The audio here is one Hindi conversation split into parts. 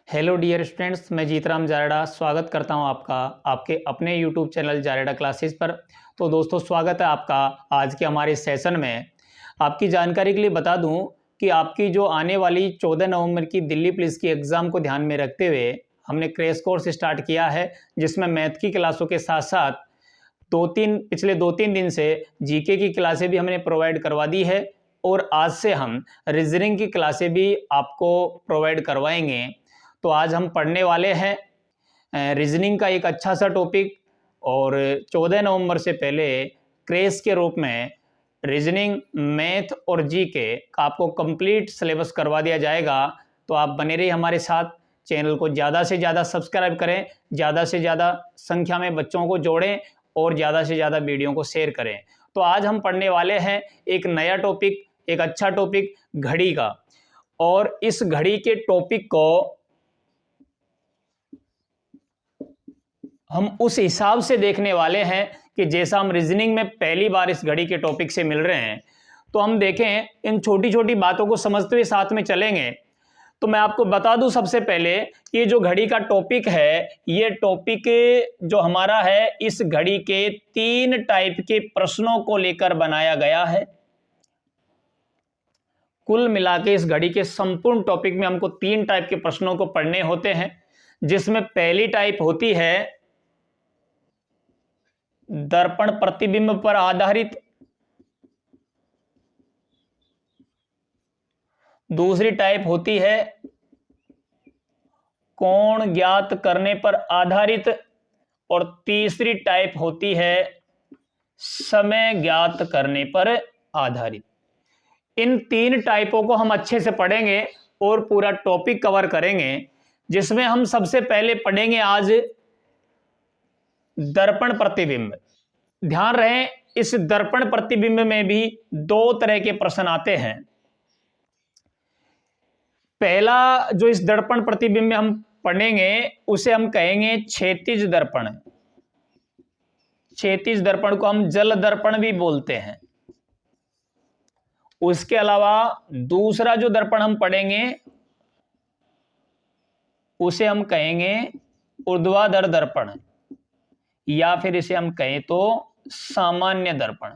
हेलो डियर स्टूडेंट्स, मैं जीतराम जारेडा स्वागत करता हूं आपका आपके अपने यूट्यूब चैनल जारेडा क्लासेस पर। तो दोस्तों, स्वागत है आपका आज के हमारे सेशन में। आपकी जानकारी के लिए बता दूं कि आपकी जो आने वाली 14 नवंबर की दिल्ली पुलिस की एग्ज़ाम को ध्यान में रखते हुए हमने क्रैश कोर्स स्टार्ट किया है, जिसमें मैथ की क्लासों के साथ साथ पिछले 2-3 दिन से जीके की क्लासें भी हमने प्रोवाइड करवा दी है और आज से हम रीजनिंग की क्लासें भी आपको प्रोवाइड करवाएंगे। तो आज हम पढ़ने वाले हैं रीजनिंग का एक अच्छा सा टॉपिक, और 14 नवंबर से पहले क्रेज के रूप में रीजनिंग, मैथ और जीके का आपको कंप्लीट सिलेबस करवा दिया जाएगा। तो आप बने रहिए हमारे साथ। चैनल को ज़्यादा से ज़्यादा सब्सक्राइब करें, ज़्यादा से ज़्यादा संख्या में बच्चों को जोड़ें और ज़्यादा से ज़्यादा वीडियो को शेयर करें। तो आज हम पढ़ने वाले हैं एक नया टॉपिक, एक अच्छा टॉपिक, घड़ी का। और इस घड़ी के टॉपिक को हम उस हिसाब से देखने वाले हैं कि जैसा हम रीजनिंग में पहली बार इस घड़ी के टॉपिक से मिल रहे हैं, तो हम देखें इन छोटी छोटी बातों को समझते हुए साथ में चलेंगे। तो मैं आपको बता दूं सबसे पहले, ये जो घड़ी का टॉपिक है, ये टॉपिक जो हमारा है, इस घड़ी के 3 टाइप के प्रश्नों को लेकर बनाया गया है। कुल मिला के इस घड़ी के संपूर्ण टॉपिक में हमको 3 टाइप के प्रश्नों को पढ़ने होते हैं, जिसमें पहली टाइप होती है दर्पण प्रतिबिंब पर आधारित, दूसरी टाइप होती है कोण ज्ञात करने पर आधारित, और तीसरी टाइप होती है समय ज्ञात करने पर आधारित। इन 3 टाइपों को हम अच्छे से पढ़ेंगे और पूरा टॉपिक कवर करेंगे, जिसमें हम सबसे पहले पढ़ेंगे आज दर्पण प्रतिबिंब। ध्यान रहे, इस दर्पण प्रतिबिंब में भी 2 तरह के प्रश्न आते हैं। पहला जो इस दर्पण प्रतिबिंब में हम पढ़ेंगे उसे हम कहेंगे क्षैतिज दर्पण। क्षैतिज दर्पण को हम जल दर्पण भी बोलते हैं। उसके अलावा दूसरा जो दर्पण हम पढ़ेंगे उसे हम कहेंगे ऊर्ध्वाधर दर्पण, या फिर इसे हम कहें तो सामान्य दर्पण।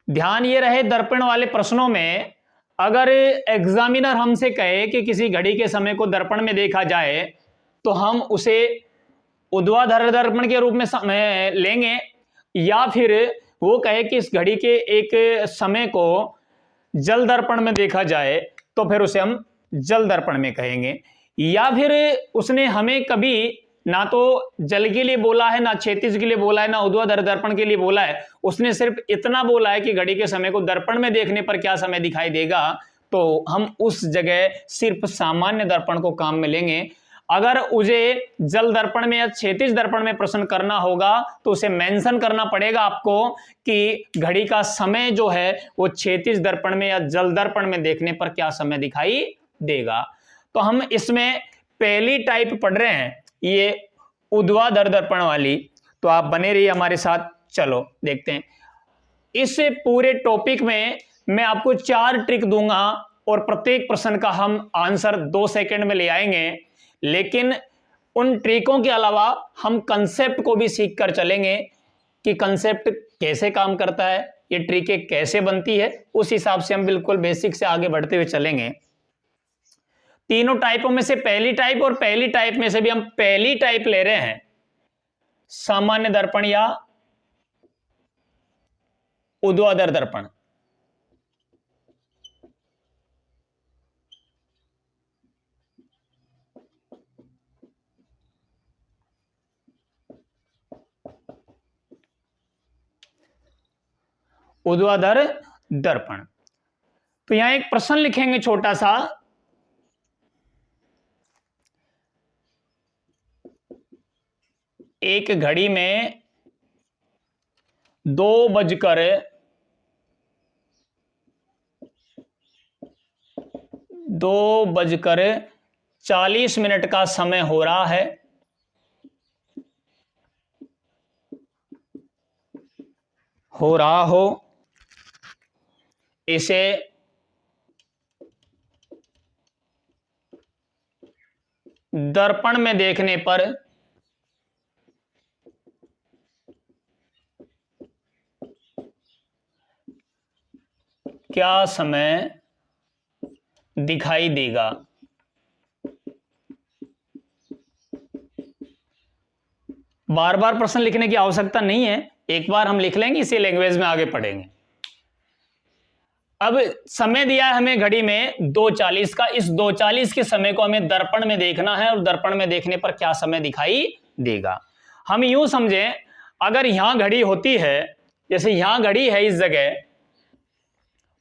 ध्यान ये रहे, दर्पण वाले प्रश्नों में अगर एग्जामिनर हमसे कहे कि किसी घड़ी के समय को दर्पण में देखा जाए, तो हम उसे ऊर्ध्वाधर दर्पण के रूप में लेंगे, या फिर वो कहे कि इस घड़ी के एक समय को जल दर्पण में देखा जाए, तो फिर उसे हम जल दर्पण में कहेंगे। या फिर उसने हमें कभी ना तो जल के लिए बोला है, ना क्षैतिज के लिए बोला है, ना ऊर्ध्वाधर दर्पण के लिए बोला है। उसने सिर्फ इतना बोला है कि घड़ी के समय को दर्पण में देखने पर क्या समय दिखाई देगा, तो हम उस जगह सिर्फ सामान्य दर्पण को काम में लेंगे। अगर उसे जल दर्पण में या क्षैतिज दर्पण में प्रश्न करना होगा, तो उसे मेंशन करना पड़ेगा आपको कि घड़ी का समय जो है वो क्षैतिज दर्पण में या जल दर्पण में देखने पर क्या समय दिखाई देगा। तो हम इसमें पहली टाइप पढ़ रहे हैं, ये ऊर्ध्वाधर दर्पण वाली। तो आप बने रहिए हमारे साथ, चलो देखते हैं। इस पूरे टॉपिक में मैं आपको 4 ट्रिक दूंगा और प्रत्येक प्रश्न का हम आंसर 2 सेकंड में ले आएंगे। लेकिन उन ट्रिकों के अलावा हम कंसेप्ट को भी सीख कर चलेंगे कि कंसेप्ट कैसे काम करता है, ये ट्रिकें कैसे बनती है। उस हिसाब से हम बिल्कुल बेसिक से आगे बढ़ते हुए चलेंगे। तीनों टाइपों में से पहली टाइप और पहली टाइप में से भी हम पहली टाइप ले रहे हैं, सामान्य दर्पण या ऊर्ध्वाधर दर्पण। ऊर्ध्वाधर दर्पण। तो यहां एक प्रश्न लिखेंगे छोटा सा। एक घड़ी में 2:40 का समय हो रहा है। इसे दर्पण में देखने पर क्या समय दिखाई देगा। बार बार प्रश्न लिखने की आवश्यकता नहीं है, एक बार हम लिख लेंगे, इसी लैंग्वेज में आगे पढ़ेंगे। अब समय दिया है हमें घड़ी में 2:40 का, इस 2:40 के समय को हमें दर्पण में देखना है और दर्पण में देखने पर क्या समय दिखाई देगा। हम यूं समझें, अगर यहां घड़ी होती है, जैसे यहां घड़ी है इस जगह,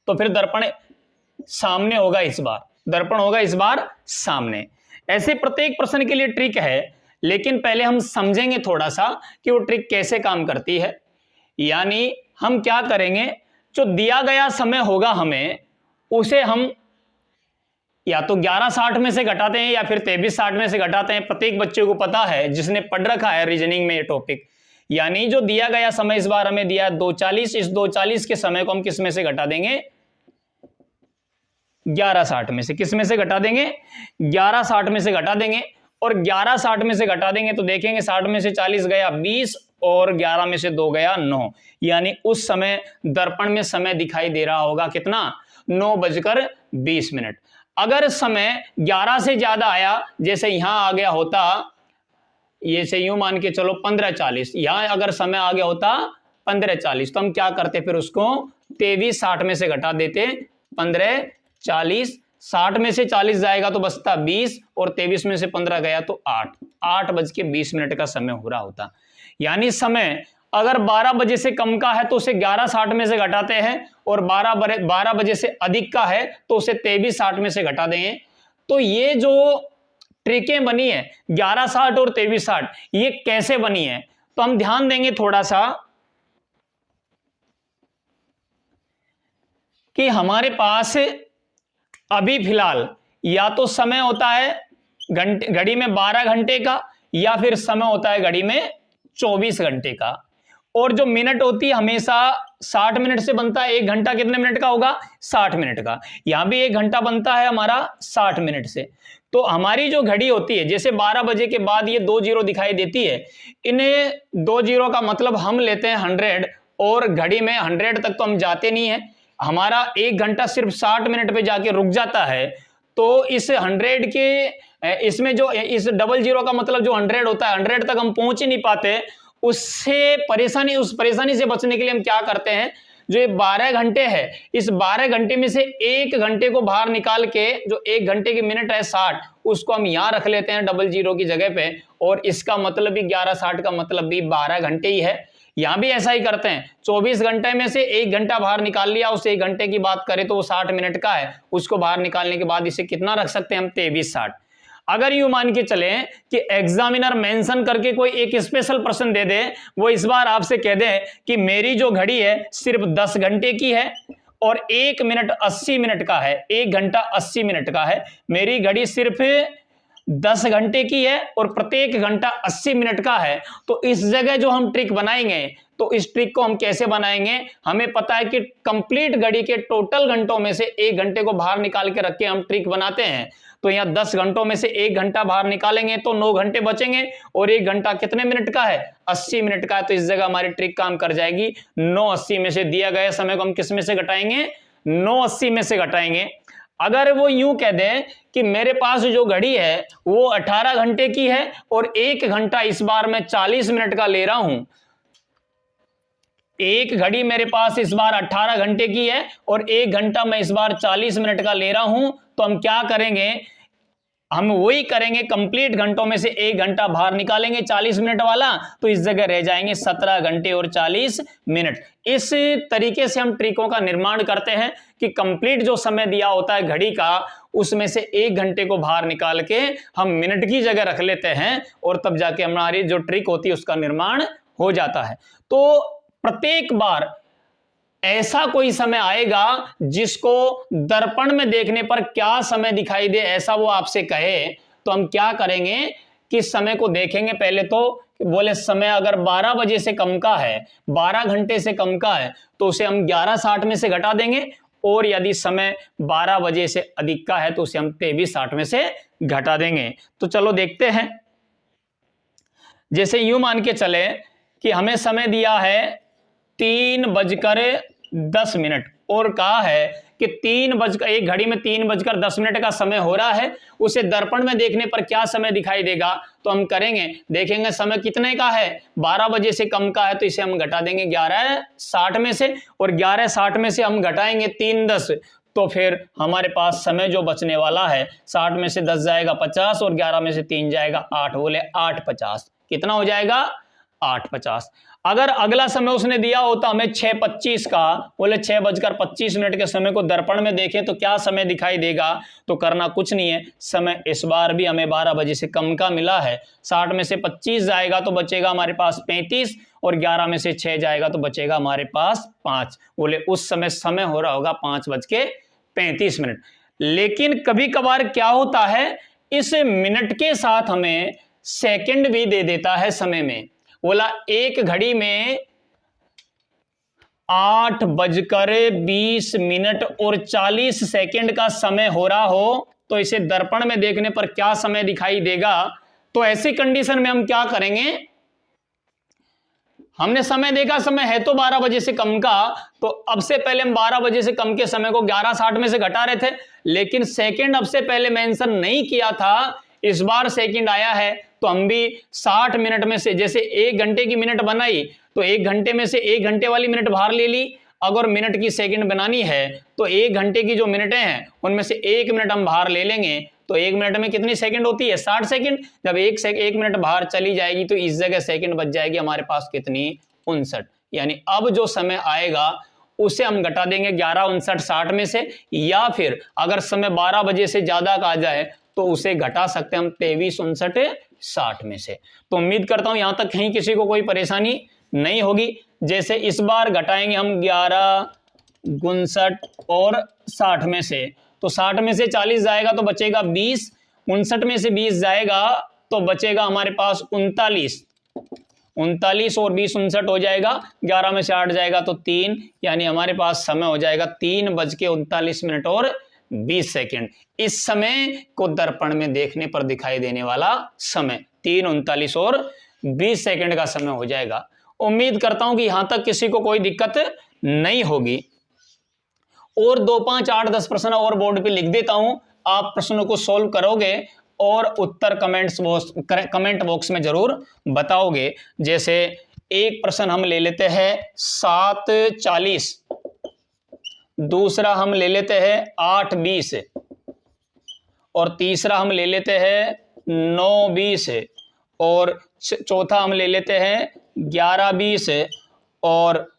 तो फिर दर्पण सामने होगा, इस बार दर्पण होगा इस बार सामने। ऐसे प्रत्येक प्रश्न के लिए ट्रिक है, लेकिन पहले हम समझेंगे थोड़ा सा कि वो ट्रिक कैसे काम करती है। यानी हम क्या करेंगे, जो दिया गया समय होगा हमें उसे हम या तो 11:60 में से घटाते हैं या फिर 23:60 में से घटाते हैं। प्रत्येक बच्चे को पता है जिसने पढ़ रखा है रीजनिंग में ये टॉपिक। यानी जो दिया गया समय इस बार हमें दिया 2:40, इस 2:40 के समय को हम किस में से घटा देंगे, 11:60 में से। किस में से घटा देंगे, 11:60 में से घटा देंगे। और 11:60 में से घटा देंगे तो देखेंगे 60 में से 40 गया 20 और 11 में से 2 गया 9। यानी उस समय दर्पण में समय दिखाई दे रहा होगा कितना, 9:20। अगर समय 11 से ज्यादा आया, जैसे यहां आ गया होता, ये से यूं मान के चलो 15:40, यहां अगर समय आ गया होता 15:40, तो हम क्या करते, फिर उसको 23:60 में से घटा देते 15:40। 60 में से 40 जाएगा तो बचता 20 और 23 में से 15 गया तो 8:20 का समय हो रहा होता। यानी समय अगर 12 बजे से कम का है तो उसे 11:60 में से घटाते हैं, और 12 बजे से अधिक का है तो उसे 23:60 में से घटा देंगे। तो ये जो ट्रिकें बनी है 11:60 और 23:60, ये कैसे बनी है, तो हम ध्यान देंगे थोड़ा सा कि हमारे पास अभी फिलहाल या तो समय होता है घड़ी में 12 घंटे का, या फिर समय होता है घड़ी में 24 घंटे का। और जो मिनट होती है हमेशा 60 मिनट से बनता है। 1 घंटा कितने मिनट का होगा, 60 मिनट का। यहां भी 1 घंटा बनता है हमारा 60 मिनट से। तो हमारी जो घड़ी होती है, जैसे 12 बजे के बाद ये 2 जीरो दिखाई देती है, इन्हें 2 जीरो का मतलब हम लेते हैं 100, और घड़ी में 100 तक तो हम जाते नहीं है, हमारा 1 घंटा सिर्फ 60 मिनट पे जाके रुक जाता है। तो इस 100 के इसमें जो इस डबल जीरो का मतलब जो 100 होता है, 100 तक हम पहुंच ही नहीं पाते। उस परेशानी से बचने के लिए हम क्या करते हैं, जो ये 12 घंटे है, इस 12 घंटे में से 1 घंटे को बाहर निकाल के, जो 1 घंटे की मिनट है 60, उसको हम यहां रख लेते हैं डबल जीरो की जगह पे, और इसका मतलब भी 11:60 का मतलब भी 12 घंटे ही है। यहां भी ऐसा ही करते हैं, 24 घंटे में से 1 घंटा बाहर निकाल लिया, उस 1 घंटे की बात करें तो वो 60 मिनट का है, उसको बाहर निकालने के बाद इसे कितना रख सकते हैं हम, 23:60। अगर यूं मान के चलें कि एग्जामिनर मेंशन करके कोई एक स्पेशल प्रश्न दे दे, वो इस बार आपसे कह दे कि मेरी जो घड़ी है सिर्फ 10 घंटे की है और 1 मिनट 80 मिनट का है, 1 घंटा 80 मिनट का है, मेरी घड़ी सिर्फ 10 घंटे की है और प्रत्येक घंटा 80 मिनट का है, तो इस जगह जो हम ट्रिक बनाएंगे, तो इस ट्रिक को हम कैसे बनाएंगे, हमें पता है कि कंप्लीट घड़ी के टोटल घंटों में से 1 घंटे को बाहर निकाल के रख के हम ट्रिक बनाते हैं। तो यहां 10 घंटों में से 1 घंटा बाहर निकालेंगे तो 9 घंटे बचेंगे, और 1 घंटा कितने मिनट का है, 80 मिनट का है। तो इस जगह हमारी ट्रिक काम कर जाएगी। 9:80 में से दिया गया समय को हम किस में से घटाएंगे, 9:80 में से घटाएंगे। अगर वो यूं कह दें कि मेरे पास जो घड़ी है वो 18 घंटे की है और 1 घंटा इस बार मैं 40 मिनट का ले रहा हूं, एक घड़ी मेरे पास इस बार 18 घंटे की है और 1 घंटा मैं इस बार 40 मिनट का ले रहा हूं, तो हम क्या करेंगे, हम वही करेंगे, कंप्लीट घंटों में से 1 घंटा बाहर निकालेंगे 40 मिनट वाला, तो इस जगह रह जाएंगे 17 घंटे और 40 मिनट। इस तरीके से हम ट्रिकों का निर्माण करते हैं कि कंप्लीट जो समय दिया होता है घड़ी का, उसमें से 1 घंटे को बाहर निकाल के हम मिनट की जगह रख लेते हैं, और तब जाके हमारी जो ट्रिक होती है उसका निर्माण हो जाता है। तो प्रत्येक बार ऐसा कोई समय आएगा जिसको दर्पण में देखने पर क्या समय दिखाई दे, ऐसा वो आपसे कहे, तो हम क्या करेंगे कि समय को देखेंगे। पहले तो बोले समय अगर 12 बजे से कम का है, 12 घंटे से कम का है, तो उसे हम 11:60 में से घटा देंगे, और यदि समय 12 बजे से अधिक का है तो उसे हम 23:60 में से घटा देंगे। तो चलो देखते हैं। जैसे यूं मान के चले कि हमें समय दिया है 3:10 और कहा है कि एक घड़ी में 3:10 का समय हो रहा है, उसे दर्पण में देखने पर क्या समय दिखाई देगा। तो हम करेंगे, देखेंगे समय कितने का है, 12 बजे से कम का है, तो इसे हम घटा देंगे 11:60 में से, और 11:60 में से हम घटाएंगे 3:10, तो फिर हमारे पास समय जो बचने वाला है 60 में से 10 जाएगा 50 और 11 में से 3 जाएगा 8, बोले 8:50। कितना हो जाएगा, 8:50। अगर अगला समय उसने दिया होता हमें 6:25 का, बोले 6:25 के समय को दर्पण में देखें तो क्या समय दिखाई देगा। तो करना कुछ नहीं है, समय इस बार भी हमें 12 बजे से कम का मिला है, 60 में से 25 जाएगा तो बचेगा हमारे पास 35, और 11 में से 6 जाएगा तो बचेगा हमारे पास 5। बोले उस समय हो रहा होगा 5:35। लेकिन कभी कभार क्या होता है, इस मिनट के साथ हमें सेकंड भी दे देता है समय में। बोला एक घड़ी में 8:20 का समय हो रहा हो तो इसे दर्पण में देखने पर क्या समय दिखाई देगा। तो ऐसी कंडीशन में हम क्या करेंगे, हमने समय देखा, समय है तो 12 बजे से कम का, तो अब से पहले हम 12 बजे से कम के समय को 11:60 में से घटा रहे थे, लेकिन सेकंड अब से पहले मेंशन नहीं किया था, इस बार सेकंड आया है, तो हम भी 60 मिनट में से, जैसे 1 घंटे की मिनट बनाई तो 1 घंटे में से 1 घंटे वाली मिनट बाहर ले ली। अगर मिनट की सेकंड बनानी है तो 1 घंटे की जो मिनटें हैं उनमें से 1 मिनट हम बाहर ले लेंगे, तो 1 मिनट में कितनी सेकंड होती है, 60 सेकंड। जब 1 मिनट बाहर चली जाएगी तो इस जगह सेकंड बच जाएगी हमारे पास कितनी, 59। यानी अब जो समय आएगा उसे हम घटा देंगे 11:59 में से, या फिर अगर समय 12 बजे से ज्यादा का आ जाए तो उसे घटा सकते हैं हम 23:59 में से। तो उम्मीद करता हूं यहां तक कहीं किसी को कोई परेशानी नहीं होगी। जैसे इस बार घटाएंगे हम 11:59 और 60 में से, तो 60 में से 40 जाएगा तो बचेगा 20, 59 में से 20 जाएगा तो बचेगा हमारे पास 39 और 20 59 हो जाएगा, 11 में से 8 जाएगा तो 3, यानी हमारे पास समय हो जाएगा 3:39 और 20 सेकंड। इस समय को दर्पण में देखने पर दिखाई देने वाला समय 3:39 और 20 सेकंड का समय हो जाएगा। उम्मीद करता हूं कि यहां तक किसी को कोई दिक्कत नहीं होगी। और 2, 5, 8, 10 प्रश्न और बोर्ड पे लिख देता हूं, आप प्रश्नों को सोल्व करोगे और उत्तर कमेंट बॉक्स में जरूर बताओगे। जैसे एक प्रश्न हम ले लेते हैं 7:40, दूसरा हम ले लेते हैं 8:20 और तीसरा हम ले लेते हैं 9:20 और चौथा हम ले लेते हैं 11:20। और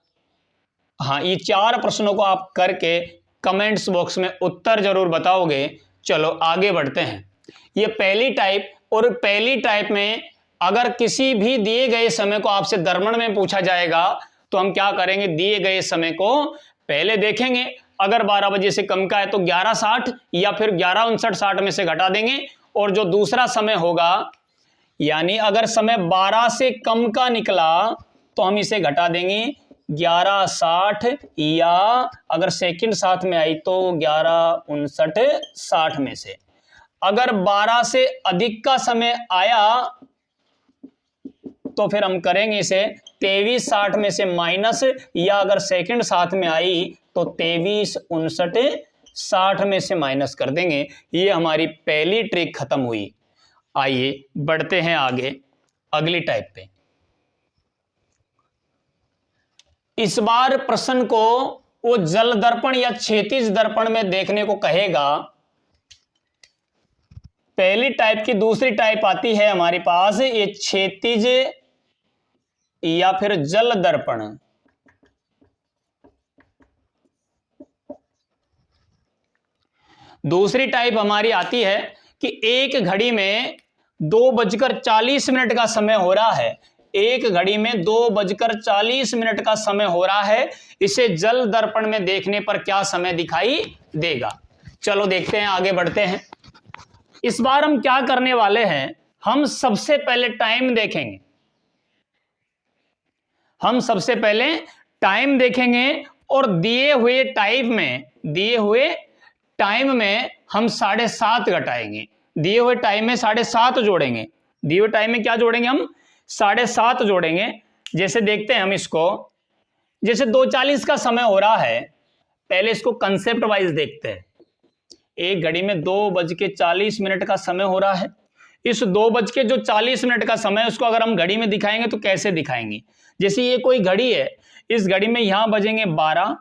हाँ, ये 4 प्रश्नों को आप करके कमेंट्स बॉक्स में उत्तर जरूर बताओगे। चलो आगे बढ़ते हैं। ये पहली टाइप, और पहली टाइप में अगर किसी भी दिए गए समय को आपसे दर्पण में पूछा जाएगा तो हम क्या करेंगे, दिए गए समय को पहले देखेंगे, अगर 12 बजे से कम का है तो 11:60 या फिर 11:59 में से घटा देंगे, और जो दूसरा समय होगा, यानी अगर समय 12 से कम का निकला तो हम इसे घटा देंगे 11:60, या अगर सेकंड साथ में आई तो 11:59 में से। अगर 12 से अधिक का समय आया तो फिर हम करेंगे इसे 23:60 में से माइनस, या अगर सेकंड साथ में आई तो 23:59 में से माइनस कर देंगे। ये हमारी पहली ट्रिक खत्म हुई। आइए बढ़ते हैं आगे अगली टाइप पे। इस बार प्रश्न को वो जल दर्पण या क्षैतिज दर्पण में देखने को कहेगा। पहली टाइप की दूसरी टाइप आती है हमारे पास, ये क्षैतिज या फिर जल दर्पण। दूसरी टाइप हमारी आती है कि एक घड़ी में 2:40 का समय हो रहा है, एक घड़ी में 2:40 का समय हो रहा है, इसे जल दर्पण में देखने पर क्या समय दिखाई देगा। चलो देखते हैं, आगे बढ़ते हैं। इस बार हम क्या करने वाले हैं, हम सबसे पहले टाइम देखेंगे। हम सबसे पहले टाइम देखेंगे और दिए हुए टाइम में दिए हुए टाइम में हम 7.5 घटाएंगे, दिए हुए टाइम में 7.5 जोड़ेंगे, दिए हुए टाइम में क्या जोड़ेंगे हम 7.5 जोड़ेंगे। जैसे देखते हैं हम इसको, जैसे 2:40 का समय हो रहा है, पहले इसको कंसेप्ट वाइज देखते हैं। एक घड़ी में 2:40 का समय हो रहा है। इस 2:40 का समय उसको अगर हम घड़ी में दिखाएंगे तो कैसे दिखाएंगे? जैसे ये कोई घड़ी है, इस घड़ी में यहां बजेंगे 12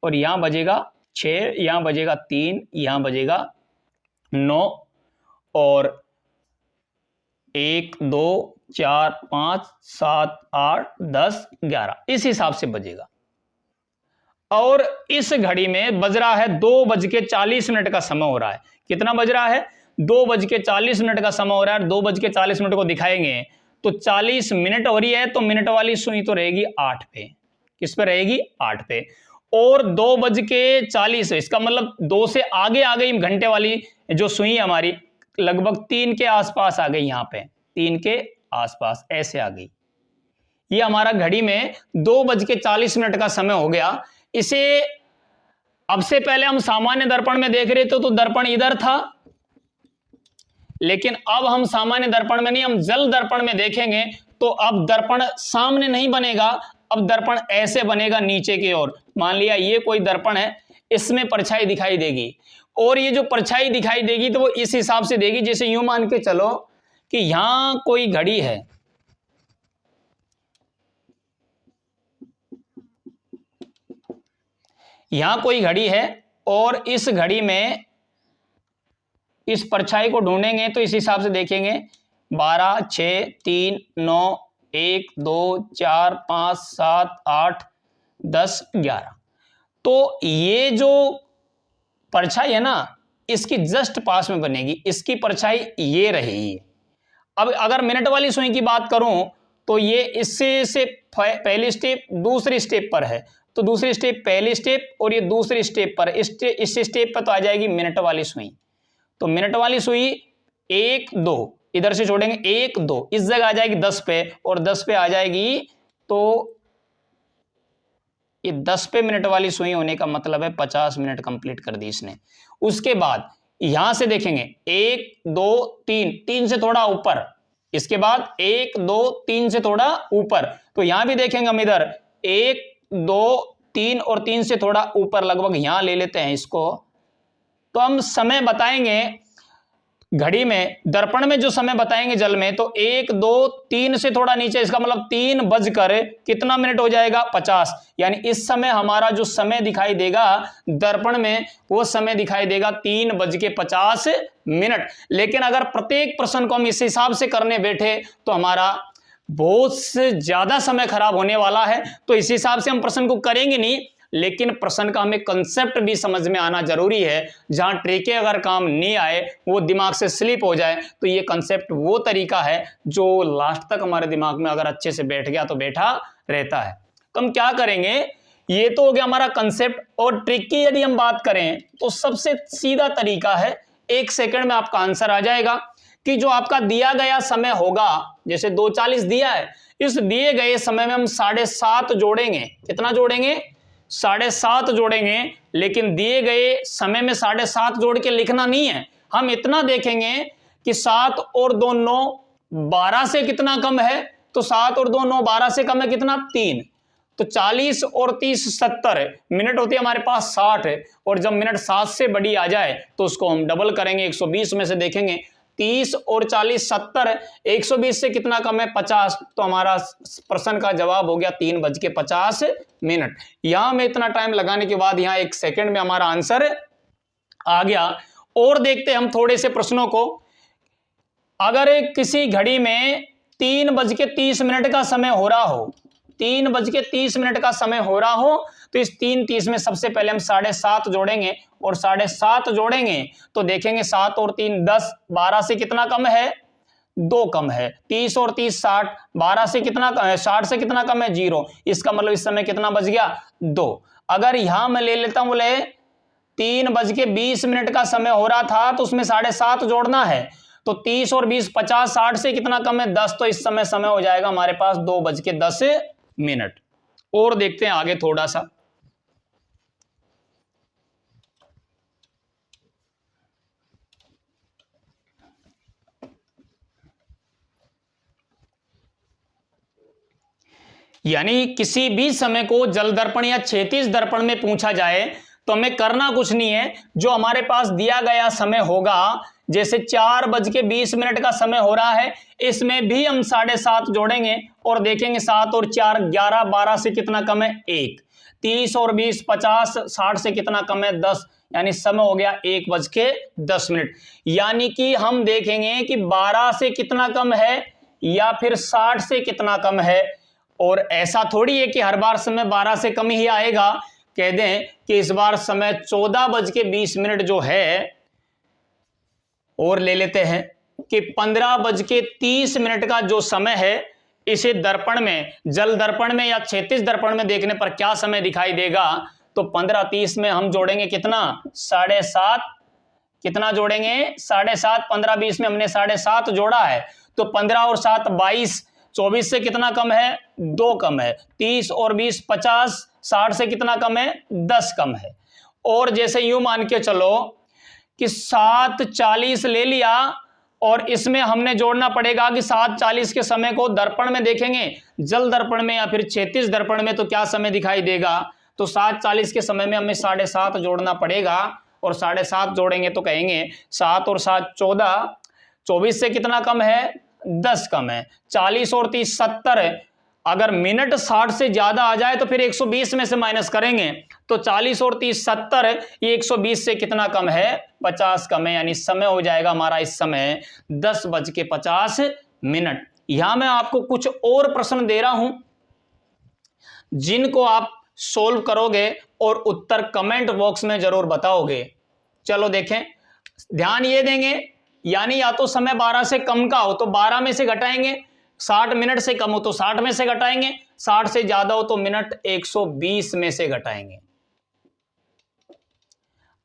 और यहां बजेगा 6, यहां बजेगा 3, यहां बजेगा 9 और 1 2 4 5 7 8 10 11 इस हिसाब से बजेगा। और इस घड़ी में बज रहा है 2:40 का समय हो रहा है। कितना बज रहा है? 2:40 का समय हो रहा है। 2:40 को दिखाएंगे तो 40 मिनट हो रही है, तो मिनट वाली सुई तो रहेगी 8 पे। किस पे रहेगी? 8 पे। और 2:40, इसका मतलब 2 से आगे आ गई घंटे वाली जो सुई हमारी, लगभग 3 के आसपास आ गई। यहां पे 3 के आसपास ऐसे आ गई। ये हमारा घड़ी में 2:40 का समय हो गया। इसे अब से पहले हम सामान्य दर्पण में देख रहे थे तो दर्पण इधर था, लेकिन अब हम सामान्य दर्पण में नहीं, हम जल दर्पण में देखेंगे तो अब दर्पण सामने नहीं बनेगा, अब दर्पण ऐसे बनेगा नीचे की ओर। मान लिया ये कोई दर्पण है, इसमें परछाई दिखाई देगी, और ये जो परछाई दिखाई देगी तो वो इस हिसाब से देगी, जैसे यूं मान के चलो कि यहां कोई घड़ी है, यहां कोई घड़ी है और इस घड़ी में इस परछाई को ढूंढेंगे तो इस हिसाब से देखेंगे 12 6 3 9 1 2 4 5 7 8 10 11। तो ये जो परछाई है ना, इसकी जस्ट पास में बनेगी, इसकी परछाई ये रहेगी। अब अगर मिनट वाली सुई की बात करूं तो ये इससे से पहली स्टेप दूसरी स्टेप पर है, तो दूसरी स्टेप पहली स्टेप और ये दूसरी स्टेप पर, इस स्टेप पर तो आ जाएगी मिनट वाली सुई। तो मिनट वाली सुई 1 2 इधर से छोड़ेंगे 1 2, इस जगह आ जाएगी 10 पे, और 10 पे आ जाएगी, तो ये 10 पे मिनट वाली सुई होने का मतलब है 50 मिनट कंप्लीट कर दी इसने। उसके बाद यहां से देखेंगे 1 2 3, 3 से थोड़ा ऊपर, इसके बाद 1 2 3 से थोड़ा ऊपर, तो यहां भी देखेंगे हम इधर 1 2 3 और 3 से थोड़ा ऊपर, लगभग यहां ले लेते हैं इसको। तो हम समय बताएंगे घड़ी में, दर्पण में जो समय बताएंगे जल में, तो 1 2 3 से थोड़ा नीचे, इसका मतलब 3 बजकर कितना मिनट हो जाएगा? 50। यानी इस समय हमारा जो समय दिखाई देगा दर्पण में, वो समय दिखाई देगा 3:50। लेकिन अगर प्रत्येक प्रश्न को हम इस हिसाब से करने बैठे तो हमारा बहुत से ज्यादा समय खराब होने वाला है, तो इस हिसाब से हम प्रश्न को करेंगे नहीं। लेकिन प्रश्न का हमें कंसेप्ट भी समझ में आना जरूरी है। जहां ट्रिके अगर काम नहीं आए, वो दिमाग से स्लिप हो जाए, तो ये कंसेप्ट वो तरीका है जो लास्ट तक हमारे दिमाग में अगर अच्छे से बैठ गया तो बैठा रहता है। तो हम क्या करेंगे, ये तो हो गया हमारा कंसेप्ट। और ट्रिक की यदि हम बात करें तो सबसे सीधा तरीका है, 1 सेकंड में आपका आंसर आ जाएगा कि जो आपका दिया गया समय होगा, जैसे 2:40 दिया है, इस दिए गए समय में हम 7.5 जोड़ेंगे। कितना जोड़ेंगे? 7.5 जोड़ेंगे। लेकिन दिए गए समय में 7.5 जोड़ के लिखना नहीं है, हम इतना देखेंगे कि 7 और 2 9, 12 से कितना कम है, तो 7 और 2 9 12 से कम है कितना? 3। तो 40 और 30 70 मिनट होती है हमारे पास 60 है, और जब मिनट 7 से बड़ी आ जाए तो उसको हम डबल करेंगे, 120 में से देखेंगे 30 और 40 70, 120 से कितना कम है? 50। तो हमारा प्रश्न का जवाब हो गया 3:50। यहां में इतना टाइम लगाने के बाद यहां 1 सेकंड में हमारा आंसर आ गया। और देखते हैं हम थोड़े से प्रश्नों को। अगर किसी घड़ी में 3:30 का समय हो रहा हो, 3:30 का समय हो रहा हो, तो इस 3:30 में सबसे पहले हम 7.5 जोड़ेंगे, और 7.5 जोड़ेंगे तो देखेंगे 7 और 3 10, 12 से कितना कम है? 2 कम है। 30 और 30 60, 12 से कितना 60 से कितना कम है? 0। इसका मतलब इस समय कितना बच गया? 2। अगर यहां मैं ले लेता हूं, बोले 3:20 का समय हो रहा था, तो उसमें 7.5 जोड़ना है, तो 30 और 20 50, 60 से कितना कम है? 10। तो इस समय हो जाएगा हमारे पास 2:10। और देखते हैं आगे थोड़ा सा। यानी किसी भी समय को जल दर्पण या क्षैतिज दर्पण में पूछा जाए तो हमें करना कुछ नहीं है, जो हमारे पास दिया गया समय होगा, जैसे 4:20 का समय हो रहा है, इसमें भी हम 7:30 जोड़ेंगे और देखेंगे 7 और 4 11, 12 से कितना कम है 1, 30 और 20 50, 60 से कितना कम है 10, यानी समय हो गया 1:10। यानी कि हम देखेंगे कि 12 से कितना कम है या फिर 60 से कितना कम है। और ऐसा थोड़ी है कि हर बार समय 12 से कम ही आएगा। कह दें कि इस बार समय 14:20 जो है, और ले लेते हैं कि 15:30 का जो समय है, इसे दर्पण में, जल दर्पण में या क्षैतिज दर्पण में देखने पर क्या समय दिखाई देगा। तो 15:30 में हम जोड़ेंगे कितना 7:30, कितना जोड़ेंगे 7:30, 15:20 में हमने 7:30 जोड़ा है, तो 15 और 7 22, 24 से कितना कम है 2 कम है, 30 और 20 50, 60 से कितना कम है 10 कम है। और जैसे यूं मान के चलो कि 7:40 ले लिया, और इसमें हमने जोड़ना पड़ेगा कि 7:40 के समय को दर्पण में देखेंगे, जल दर्पण में या फिर क्षैतिज दर्पण में, तो क्या समय दिखाई देगा। तो 7:40 के समय में हमें 7:30 जोड़ना पड़ेगा, और 7:30 जोड़ेंगे तो कहेंगे 7 और 7 14, 24 से कितना कम है 10 कम है, 40 और 30 70। अगर मिनट 60 से ज्यादा आ जाए तो फिर 120 में से माइनस करेंगे, तो 40 और 30 70, ये 120 से कितना कम है 50 कम है। यानी समय हो जाएगा हमारा इस समय 10:50। यहां मैं आपको कुछ और प्रश्न दे रहा हूं जिनको आप सोल्व करोगे और उत्तर कमेंट बॉक्स में जरूर बताओगे। चलो देखें, ध्यान ये देंगे, यानी या तो समय 12 से कम का हो तो 12 में से घटाएंगे, 60 मिनट से कम हो तो 60 में से घटाएंगे, 60 से ज्यादा हो तो मिनट 120 में से घटाएंगे।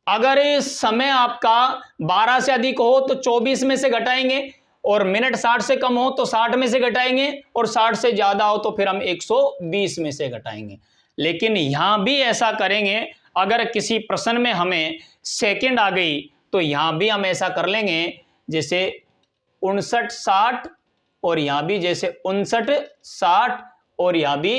अगर समय आपका 12 से अधिक हो तो 24 में से घटाएंगे, और मिनट 60 से कम हो तो 60 में से घटाएंगे, और 60 से ज्यादा हो तो फिर हम 120 में से घटाएंगे। लेकिन यहां भी ऐसा करेंगे, अगर किसी प्रश्न में हमें सेकंड आ गई तो यहां भी हम ऐसा कर लेंगे, जैसे 59 60, और यहां भी जैसे 59 60, और यहां भी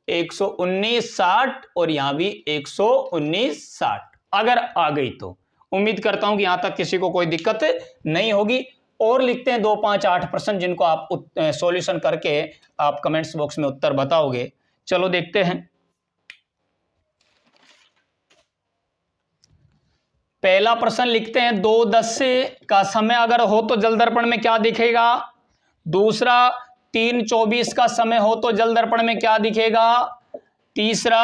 119 60, और यहां भी 119 60 अगर आ गई तो। उम्मीद करता हूं कि यहां तक किसी को कोई दिक्कत नहीं होगी। और लिखते हैं 2 5 8 प्रश्न जिनको आप सॉल्यूशन करके आप कमेंट्स बॉक्स में उत्तर बताओगे। चलो देखते हैं। पहला प्रश्न लिखते हैं 2:10 का समय अगर हो तो जल दर्पण में क्या दिखेगा। दूसरा 3:24 का समय हो तो जल दर्पण में क्या दिखेगा। तीसरा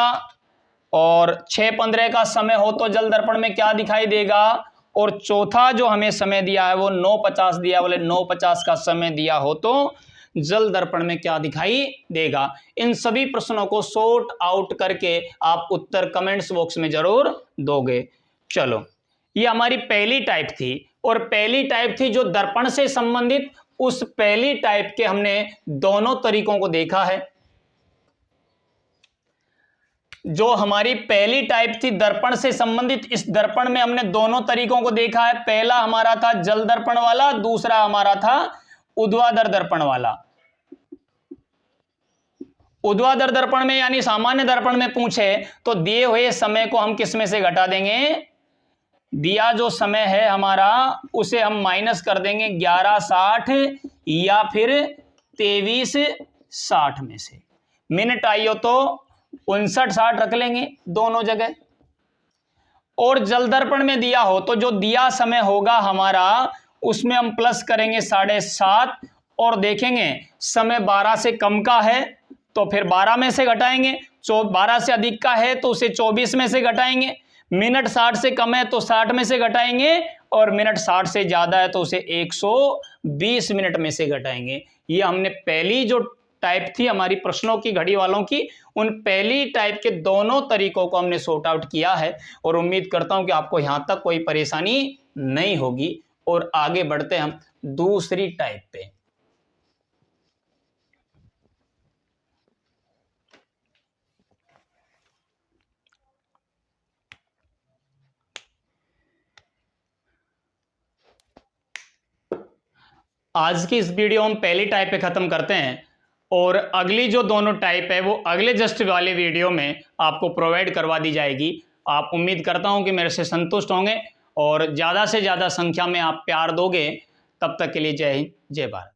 और 6:15 का समय हो तो जल दर्पण में क्या दिखाई देगा। और चौथा जो हमें समय दिया है वो 9:50 दिया, बोले 9:50 का समय दिया हो तो जल दर्पण में क्या दिखाई देगा। इन सभी प्रश्नों को सॉर्ट आउट करके आप उत्तर कमेंट्स बॉक्स में जरूर दोगे। चलो, ये हमारी पहली टाइप थी, और पहली टाइप थी जो दर्पण से संबंधित। उस पहली टाइप के हमने दोनों तरीकों को देखा है। जो हमारी पहली टाइप थी दर्पण से संबंधित, इस दर्पण में हमने दोनों तरीकों को देखा है। पहला हमारा था जल दर्पण वाला, दूसरा हमारा था ऊर्ध्वाधर दर्पण वाला। ऊर्ध्वाधर दर्पण में यानी सामान्य दर्पण में पूछे तो दिए हुए समय को हम किस में से घटा देंगे। दिया जो समय है हमारा उसे हम माइनस कर देंगे 11:60 या फिर 23:60 में से। मिनट आई हो तो 59:60 रख लेंगे दोनों जगह। और जल दर्पण में दिया हो तो जो दिया समय होगा हमारा उसमें हम प्लस करेंगे 7:30, और देखेंगे समय 12 से कम का है तो फिर 12 में से घटाएंगे, 12 से अधिक का है तो उसे 24 में से घटाएंगे, मिनट 60 से कम है तो 60 में से घटाएंगे, और मिनट 60 से ज्यादा है तो उसे 120 मिनट में से घटाएंगे। ये हमने पहली जो टाइप थी हमारी प्रश्नों की घड़ी वालों की, उन पहली टाइप के दोनों तरीकों को हमने सॉर्ट आउट किया है, और उम्मीद करता हूं कि आपको यहां तक कोई परेशानी नहीं होगी। और आगे बढ़ते हम दूसरी टाइप पे। आज की इस वीडियो हम पहली टाइप पे खत्म करते हैं। और अगली जो दोनों टाइप है वो अगले जस्ट वाले वीडियो में आपको प्रोवाइड करवा दी जाएगी। आप उम्मीद करता हूँ कि मेरे से संतुष्ट होंगे और ज़्यादा से ज़्यादा संख्या में आप प्यार दोगे। तब तक के लिए जय हिंद, जय भारत।